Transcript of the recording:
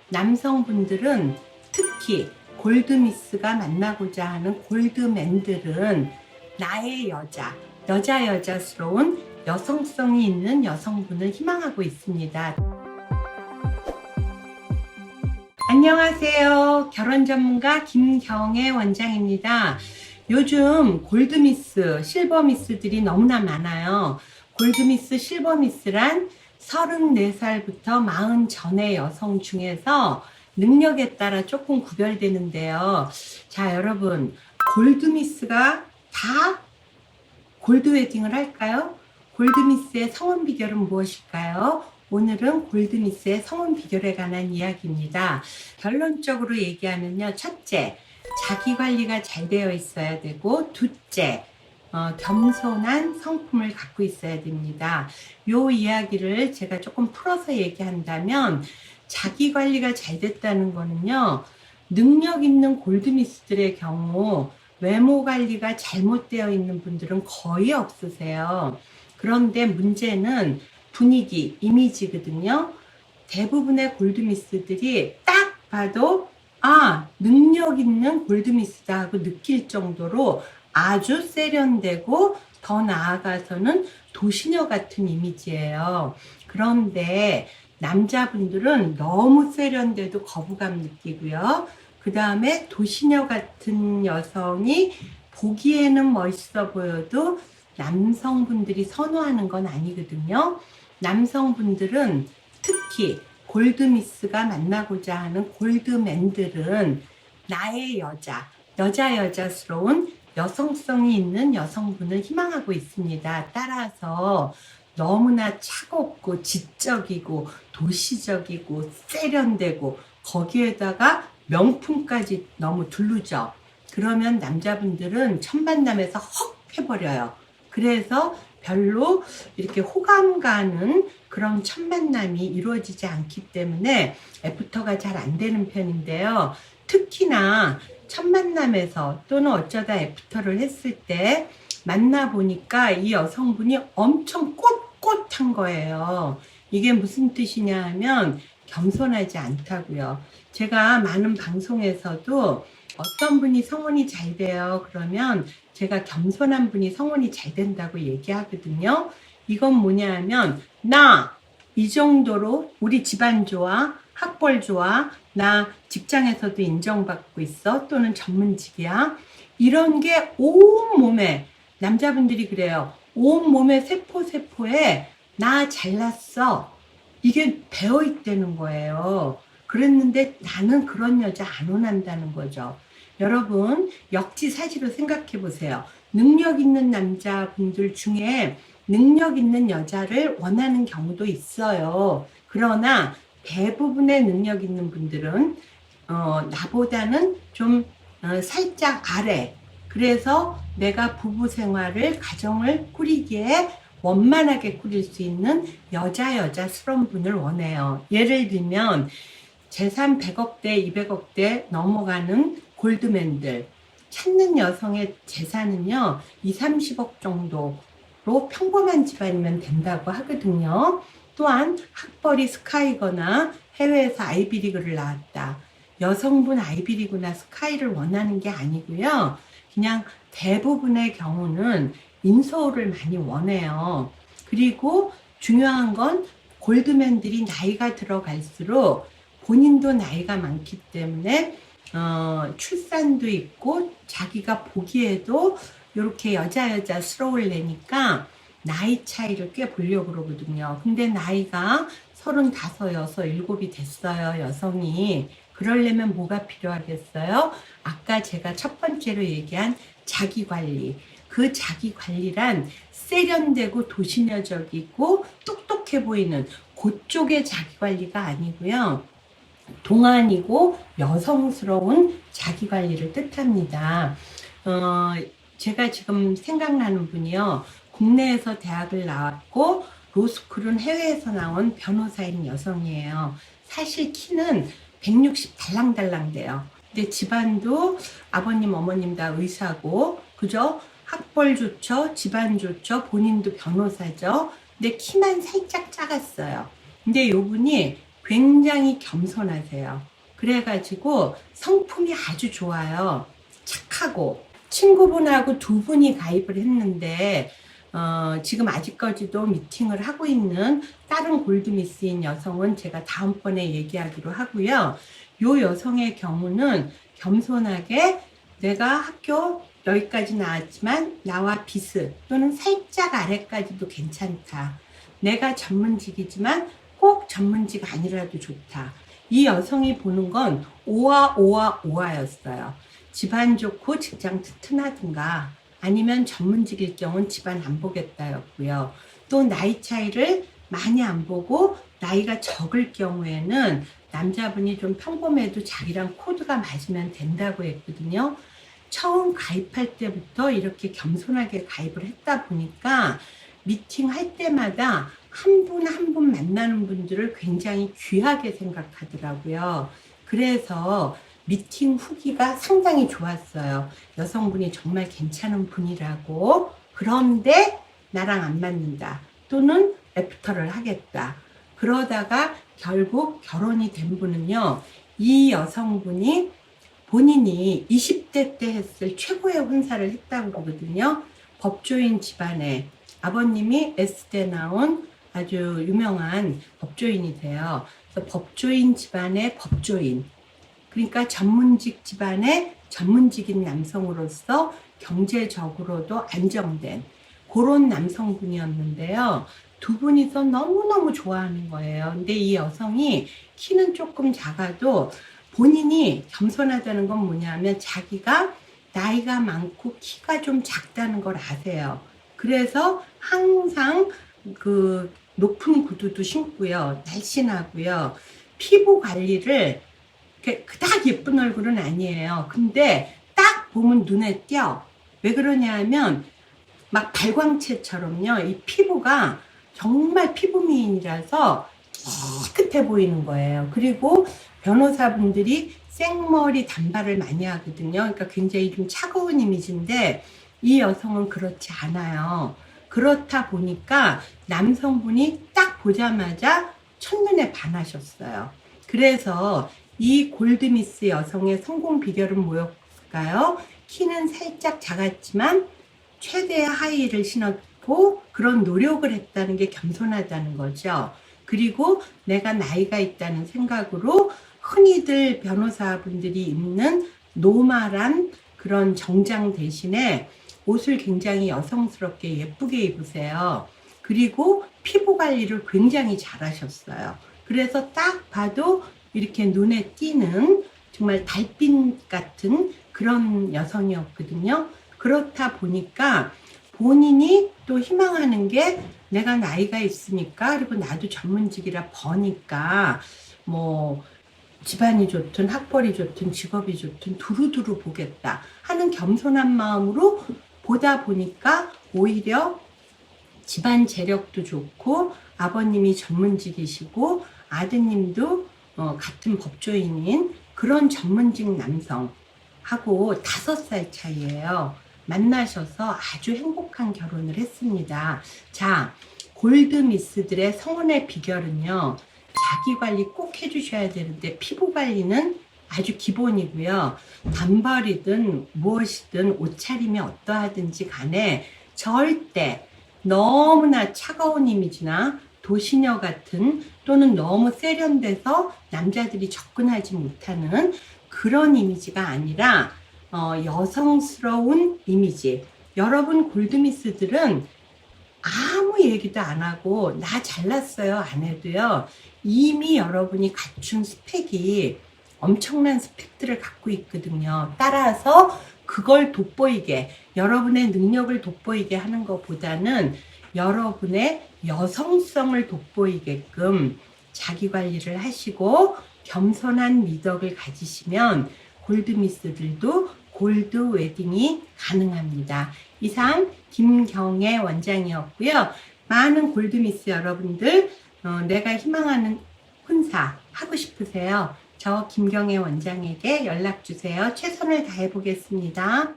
남성분들은 특히 골드미스가 만나고자 하는 골드맨들은 나의 여자스러운 여성성이 있는 여성분을 희망하고 있습니다. 안녕하세요. 결혼 전문가 김경애 원장입니다. 요즘 골드미스, 실버미스들이 너무나 많아요. 골드미스, 실버미스란 34살부터 40 전의 여성 중에서 능력에 따라 조금 구별되는데요. 자, 여러분, 골드미스가 다 골드웨딩을 할까요? 골드미스의 성원 비결은 무엇일까요? 오늘은 골드미스의 성원 비결에 관한 이야기입니다. 결론적으로 얘기하면요. 첫째, 자기 관리가 잘 되어 있어야 되고, 둘째, 겸손한 성품을 갖고 있어야 됩니다. 요 이야기를 제가 조금 풀어서 얘기한다면, 자기 관리가 잘 됐다는 거는요, 능력 있는 골드미스들의 경우 외모 관리가 잘못되어 있는 분들은 거의 없으세요. 그런데 문제는 분위기, 이미지거든요. 대부분의 골드미스들이 딱 봐도 능력 있는 골드미스다 하고 느낄 정도로 아주 세련되고 더 나아가서는 도시녀 같은 이미지예요. 그런데 남자분들은 너무 세련돼도 거부감 느끼고요. 그 다음에 도시녀 같은 여성이 보기에는 멋있어 보여도 남성분들이 선호하는 건 아니거든요. 남성분들은 특히 골드미스가 만나고자 하는 골드맨들은 나의 여자스러운 여성성이 있는 여성분을 희망하고 있습니다. 따라서 너무나 차갑고 지적이고 도시적이고 세련되고 거기에다가 명품까지 너무 두르죠. 그러면 남자분들은 첫 만남에서 헉 해버려요. 그래서 별로 이렇게 호감 가는 그런 첫 만남이 이루어지지 않기 때문에 애프터가 잘 안 되는 편인데요. 특히나 첫 만남에서 또는 어쩌다 애프터를 했을 때 만나보니까 이 여성분이 엄청 꼿꼿한 거예요. 이게 무슨 뜻이냐 하면 겸손하지 않다고요. 제가 많은 방송에서도 어떤 분이 성혼이 잘 돼요. 그러면 제가 겸손한 분이 성혼이 잘 된다고 얘기하거든요. 이건 뭐냐 하면 나 이 정도로 우리 집안 좋아, 학벌 좋아, 나 직장에서도 인정받고 있어 또는 전문직이야. 이런 게 온몸에 남자분들이 그래요. 온몸에 세포에 나 잘났어. 이게 배어있다는 거예요. 그랬는데 나는 그런 여자 안 원한다는 거죠. 여러분 역지사지로 생각해 보세요. 능력 있는 남자분들 중에 능력 있는 여자를 원하는 경우도 있어요. 그러나 대부분의 능력 있는 분들은 나보다는 좀 살짝 아래. 그래서 내가 부부 생활을 가정을 꾸리기에 원만하게 꾸릴 수 있는 여자스러운 분을 원해요. 예를 들면 재산 100억대, 200억대 넘어가는 골드맨들 찾는 여성의 재산은요 20, 30억 정도로 평범한 집안이면 된다고 하거든요. 또한 학벌이 스카이거나 해외에서 아이비리그를 나왔다. 여성분 아이비리그나 스카이를 원하는 게 아니고요. 그냥 대부분의 경우는 인서울을 많이 원해요. 그리고 중요한 건 골드맨들이 나이가 들어갈수록 본인도 나이가 많기 때문에 출산도 있고 자기가 보기에도 이렇게 여자스러울래니까 나이 차이를 꽤 보려고 그러거든요. 근데 나이가 35, 6, 7이 됐어요, 여성이. 그러려면 뭐가 필요하겠어요? 아까 제가 첫 번째로 얘기한 자기 관리. 그 자기 관리란 세련되고 도시녀적이고 똑똑해 보이는 그쪽의 자기 관리가 아니고요. 동안이고 여성스러운 자기 관리를 뜻합니다. 제가 지금 생각나는 분이요. 국내에서 대학을 나왔고 로스쿨은 해외에서 나온 변호사인 여성이에요. 사실 키는 160 달랑달랑 돼요. 근데 집안도 아버님, 어머님 다 의사고, 그죠? 학벌 좋죠? 집안 좋죠? 본인도 변호사죠? 근데 키만 살짝 작았어요. 근데 요 분이 굉장히 겸손하세요. 그래가지고 성품이 아주 좋아요. 착하고. 친구분하고 두 분이 가입을 했는데 지금 아직까지도 미팅을 하고 있는 다른 골드미스인 여성은 제가 다음번에 얘기하기로 하고요. 요 여성의 경우는 겸손하게 내가 학교 여기까지 나왔지만 나와 비슷 또는 살짝 아래까지도 괜찮다. 내가 전문직이지만 꼭 전문직 아니라도 좋다. 이 여성이 보는 건 5와 5와 5와였어요. 집안 좋고 직장 튼튼하든가 아니면 전문직일 경우는 집안 안 보겠다였고요. 또 나이 차이를 많이 안 보고 나이가 적을 경우에는 남자분이 좀 평범해도 자기랑 코드가 맞으면 된다고 했거든요. 처음 가입할 때부터 이렇게 겸손하게 가입을 했다 보니까 미팅 할 때마다 한 분 한 분 만나는 분들을 굉장히 귀하게 생각하더라고요. 그래서 미팅 후기가 상당히 좋았어요. 여성분이 정말 괜찮은 분이라고. 그런데 나랑 안 맞는다. 또는 애프터를 하겠다. 그러다가 결국 결혼이 된 분은요. 이 여성분이 본인이 20대 때 했을 최고의 혼사를 했다고 그러거든요. 법조인 집안에 아버님이 S대 나온 아주 유명한 법조인이세요. 그래서 법조인 집안의 법조인. 그러니까 전문직 집안의 전문직인 남성으로서 경제적으로도 안정된 그런 남성분이었는데요. 두 분이서 너무너무 좋아하는 거예요. 근데 이 여성이 키는 조금 작아도 본인이 겸손하다는 건 뭐냐면 자기가 나이가 많고 키가 좀 작다는 걸 아세요. 그래서 항상 그 높은 구두도 신고요. 날씬하고요. 피부 관리를 그닥 예쁜 얼굴은 아니에요. 근데 딱 보면 눈에 띄어. 왜 그러냐 하면 막 발광체처럼요. 이 피부가 정말 피부 미인이라서 깨끗해 보이는 거예요. 그리고 변호사분들이 생머리 단발을 많이 하거든요. 그러니까 굉장히 좀 차가운 이미지인데 이 여성은 그렇지 않아요. 그렇다 보니까 남성분이 딱 보자마자 첫눈에 반하셨어요. 그래서 이 골드미스 여성의 성공 비결은 뭐였을까요? 키는 살짝 작았지만 최대의 하이힐을 신었고 그런 노력을 했다는 게 겸손하다는 거죠. 그리고 내가 나이가 있다는 생각으로 흔히들 변호사분들이 입는 노멀한 그런 정장 대신에 옷을 굉장히 여성스럽게 예쁘게 입으세요. 그리고 피부 관리를 굉장히 잘하셨어요. 그래서 딱 봐도 이렇게 눈에 띄는 정말 달빛 같은 그런 여성이었거든요. 그렇다 보니까 본인이 또 희망하는 게 내가 나이가 있으니까 그리고 나도 전문직이라 버니까 뭐 집안이 좋든 학벌이 좋든 직업이 좋든 두루두루 보겠다 하는 겸손한 마음으로 보다 보니까 오히려 집안 재력도 좋고 아버님이 전문직이시고 아드님도 같은 법조인인 그런 전문직 남성하고 5살 차이예요. 만나셔서 아주 행복한 결혼을 했습니다. 자, 골드미스들의 성혼의 비결은요. 자기 관리 꼭 해주셔야 되는데 피부 관리는 아주 기본이고요. 단발이든 무엇이든 옷차림이 어떠하든지 간에 절대 너무나 차가운 이미지나 도시녀 같은 또는 너무 세련돼서 남자들이 접근하지 못하는 그런 이미지가 아니라 여성스러운 이미지. 여러분 골드미스들은 아무 얘기도 안 하고 나 잘났어요 안 해도요. 이미 여러분이 갖춘 스펙이 엄청난 스펙들을 갖고 있거든요. 따라서 그걸 돋보이게 여러분의 능력을 돋보이게 하는 것보다는 여러분의 여성성을 돋보이게끔 자기 관리를 하시고 겸손한 미덕을 가지시면 골드미스들도 골드 웨딩이 가능합니다. 이상 김경애 원장이었고요. 많은 골드미스 여러분들 내가 희망하는 혼사 하고 싶으세요? 저 김경애 원장에게 연락 주세요. 최선을 다해 보겠습니다.